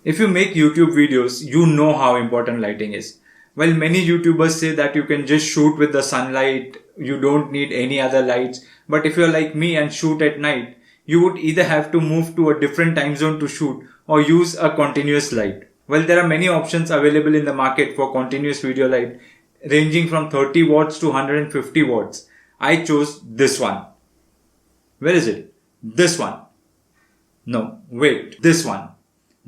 If you make YouTube videos, you know how important lighting is. While many YouTubers say that you can just shoot with the sunlight, you don't need any other lights. But if you're like me and shoot at night, you would either have to move to a different time zone to shoot or use a continuous light. Well, there are many options available in the market for continuous video light, ranging from 30 watts to 150 watts. I chose this one. Where is it? This one. No, wait, this one.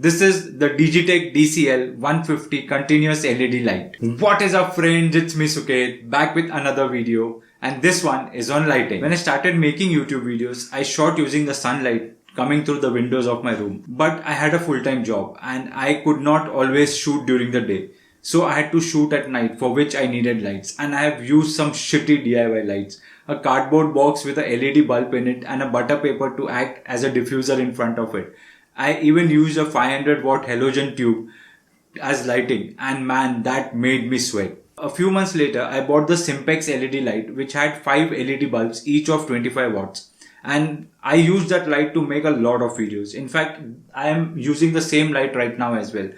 This is the Digitech DCL 150 continuous LED light. What is up friends, it's me Suket, back with another video, and this one is on lighting. When I started making YouTube videos, I shot using the sunlight coming through the windows of my room. But I had a full-time job and I could not always shoot during the day. So I had to shoot at night, for which I needed lights, and I have used some shitty DIY lights. A cardboard box with a LED bulb in it and a butter paper to act as a diffuser in front of it. I even used a 500 watt halogen tube as lighting, and man, that made me sweat. A few months later, I bought the Simpex LED light, which had 5 LED bulbs, each of 25 watts. And I used that light to make a lot of videos. In fact, I am using the same light right now as well.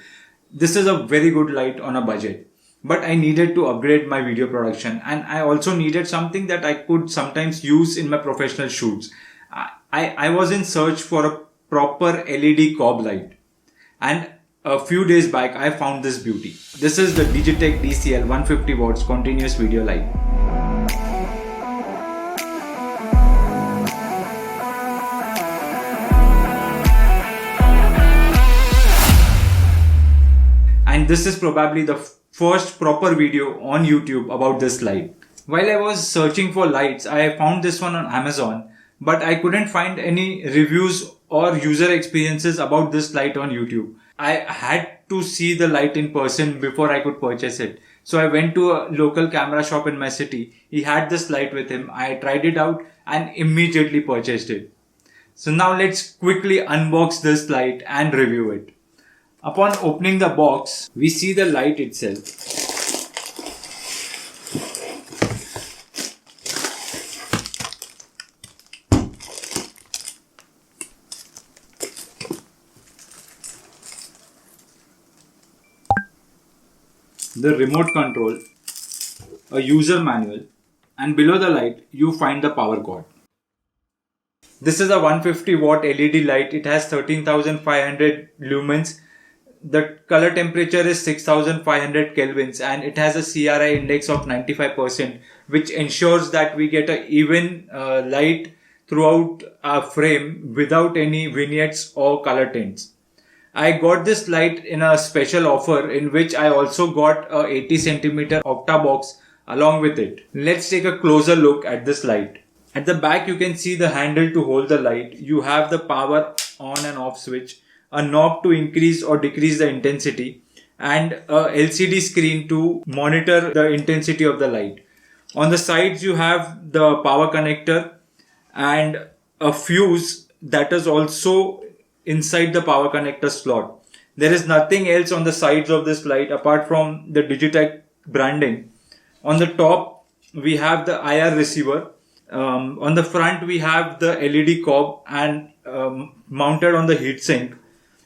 This is a very good light on a budget. But I needed to upgrade my video production, and I also needed something that I could sometimes use in my professional shoots. I was in search for a proper LED cob light, and a few days back I found this beauty. This is the Digitech DCL 150 watts continuous video light. And this is probably the first proper video on YouTube about this light. While I was searching for lights, I found this one on Amazon, but I couldn't find any reviews or user experiences about this light on YouTube. I had to see the light in person before I could purchase it. So I went to a local camera shop in my city. He had this light with him. I tried it out and immediately purchased it. So now let's quickly unbox this light and review it. Upon opening the box, we see the light itself. The remote control, a user manual, and below the light you find the power cord. This is a 150 watt LED light. It has 13,500 lumens. The color temperature is 6,500 kelvins, and it has a CRI index of 95%, which ensures that we get an even light throughout our frame without any vignettes or color tints. I got this light in a special offer, in which I also got a 80 centimeter Octabox along with it. Let's take a closer look at this light. At the back you can see the handle to hold the light. You have the power on and off switch, a knob to increase or decrease the intensity, and a LCD screen to monitor the intensity of the light. On the sides you have the power connector and a fuse that is also inside the power connector slot. There is nothing else on the sides of this light apart from the Digitech branding. On the top we have the IR receiver. On the front we have the LED cob and mounted on the heatsink.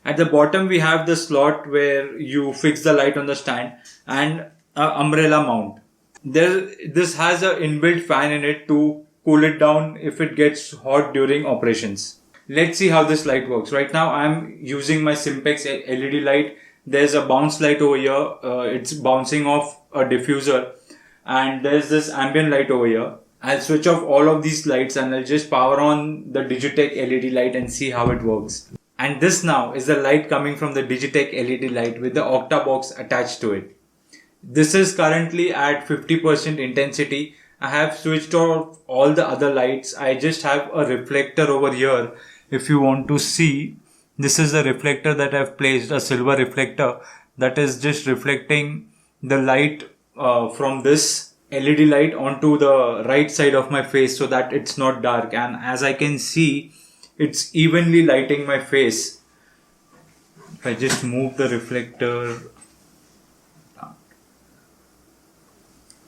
At the bottom we have the slot where you fix the light on the stand and an umbrella mount. This has an inbuilt fan in it to cool it down if it gets hot during operations. Let's see how this light works. Right now I'm using my Simpex LED light. There's a bounce light over here. It's bouncing off a diffuser, and there's this ambient light over here. I'll switch off all of these lights and I'll just power on the Digitech LED light and see how it works. And this now is the light coming from the Digitech LED light with the Octabox attached to it. This is currently at 50% intensity. I have switched off all the other lights. I just have a reflector over here. If you want to see, this is a reflector that I've placed, a silver reflector that is just reflecting the light from this LED light onto the right side of my face so that it's not dark. And as I can see, it's evenly lighting my face. If I just move the reflector,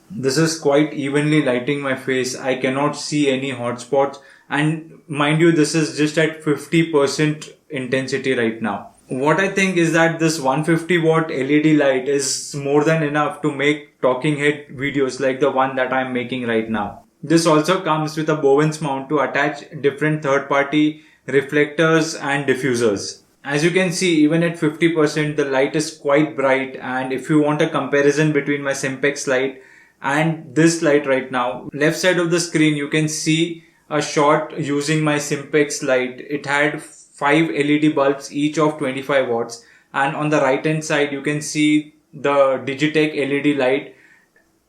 this is quite evenly lighting my face. I cannot see any hot spots, and mind you, this is just at 50% intensity right now. What I think is that this 150 watt LED light is more than enough to make talking head videos like the one that I'm making right now. This also comes with a Bowens mount to attach different third party reflectors and diffusers. As you can see, even at 50%, the light is quite bright, and if you want a comparison between my Simpex light and this light right now, left side of the screen you can see a shot using my Simpex light. It had 5 LED bulbs, each of 25 watts, and on the right hand side you can see the Digitech LED light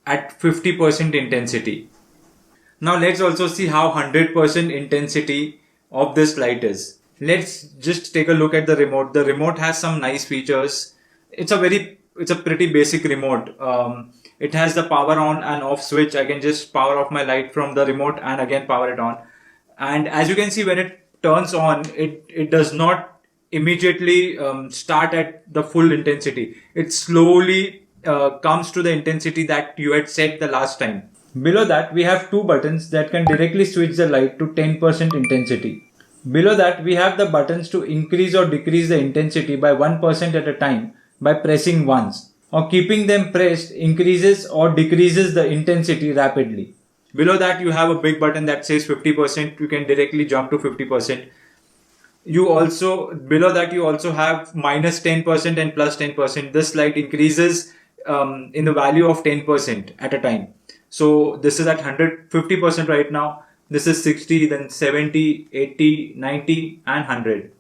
at 50% intensity. Now let's also see how 100% intensity of this light is. Let's just take a look at the remote. The remote has some nice features. It's a pretty basic remote. It has the power on and off switch. I can just power off my light from the remote and again power it on. And as you can see, when it turns on, it does not immediately start at the full intensity. It slowly comes to the intensity that you had set the last time. Below that, we have two buttons that can directly switch the light to 10% intensity. Below that, we have the buttons to increase or decrease the intensity by 1% at a time by pressing once, or keeping them pressed increases or decreases the intensity rapidly. Below that, you have a big button that says 50%. You can directly jump to 50%. Below that, you also have minus 10% and plus 10%. This light increases in the value of 10% at a time. So this is at 150% right now. This is 60, then 70, 80, 90 and 100.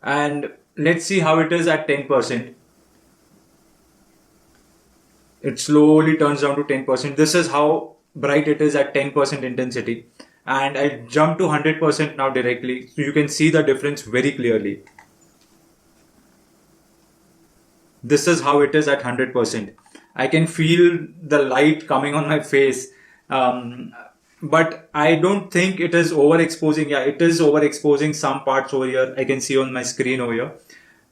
And let's see how it is at 10%. It slowly turns down to 10%. This is how bright it is at 10% intensity. And I jump to 100% now directly. So you can see the difference very clearly. This is how it is at 100%. I can feel the light coming on my face. But I don't think it is overexposing. Yeah, it is overexposing some parts over here. I can see on my screen over here.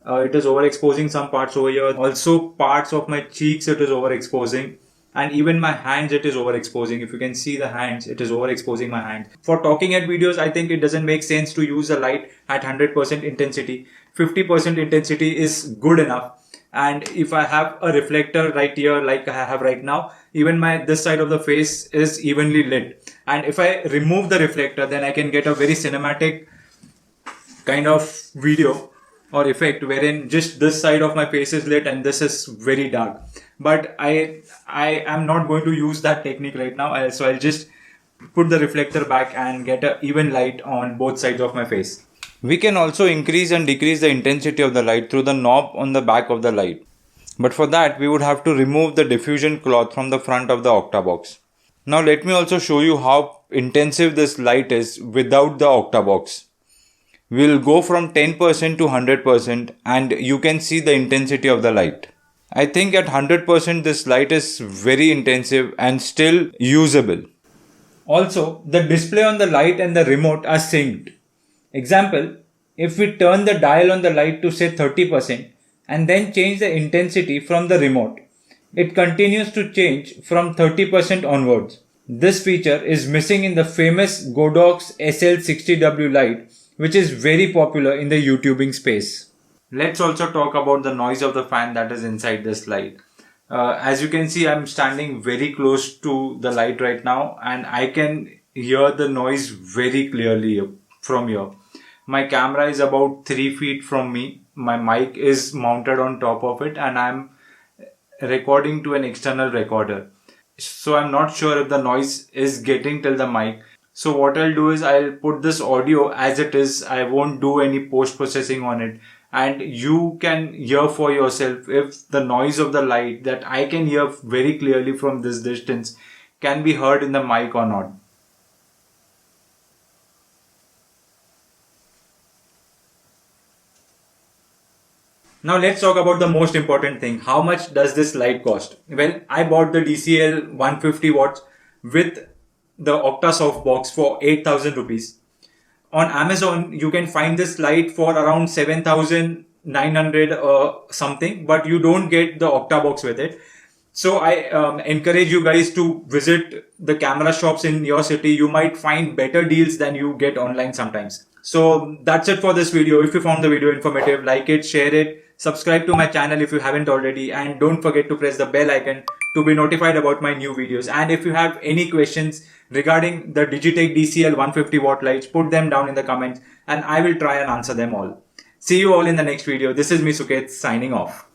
It is overexposing some parts over here. Also parts of my cheeks it is overexposing. And even my hands it is overexposing. If you can see the hands, it is overexposing my hands. For talking head videos, I think it doesn't make sense to use a light at 100% intensity. 50% intensity is good enough. And if I have a reflector right here like I have right now, even this side of the face is evenly lit. And if I remove the reflector, then I can get a very cinematic kind of video or effect wherein just this side of my face is lit and this is very dark. But I am not going to use that technique right now. So I'll just put the reflector back and get an even light on both sides of my face. We can also increase and decrease the intensity of the light through the knob on the back of the light. But for that, we would have to remove the diffusion cloth from the front of the Octabox. Now let me also show you how intensive this light is without the Octabox. We'll go from 10% to 100% and you can see the intensity of the light. I think at 100% this light is very intensive and still usable. Also, the display on the light and the remote are synced. Example, if we turn the dial on the light to say 30% and then change the intensity from the remote, it continues to change from 30% onwards. This feature is missing in the famous Godox SL60W light, which is very popular in the YouTubing space. Let's also talk about the noise of the fan that is inside this light. As you can see, I'm standing very close to the light right now and I can hear the noise very clearly from here. My camera is about 3 feet from me. My mic is mounted on top of it and I'm recording to an external recorder. So I'm not sure if the noise is getting till the mic. So what I'll do is I'll put this audio as it is. I won't do any post processing on it. And you can hear for yourself if the noise of the light that I can hear very clearly from this distance can be heard in the mic or not. Now let's talk about the most important thing. How much does this light cost? Well, I bought the DCL 150 watts with the Octasoft box for 8,000 rupees. On Amazon, you can find this light for around 7,900 something, but you don't get the Octabox with it. So I encourage you guys to visit the camera shops in your city. You might find better deals than you get online sometimes. So that's it for this video. If you found the video informative, like it, share it, subscribe to my channel if you haven't already, and don't forget to press the bell icon to be notified about my new videos. And if you have any questions regarding the Digitech DCL 150 watt lights, put them down in the comments and I will try and answer them all. See you all in the next video. This is me, Suket, signing off.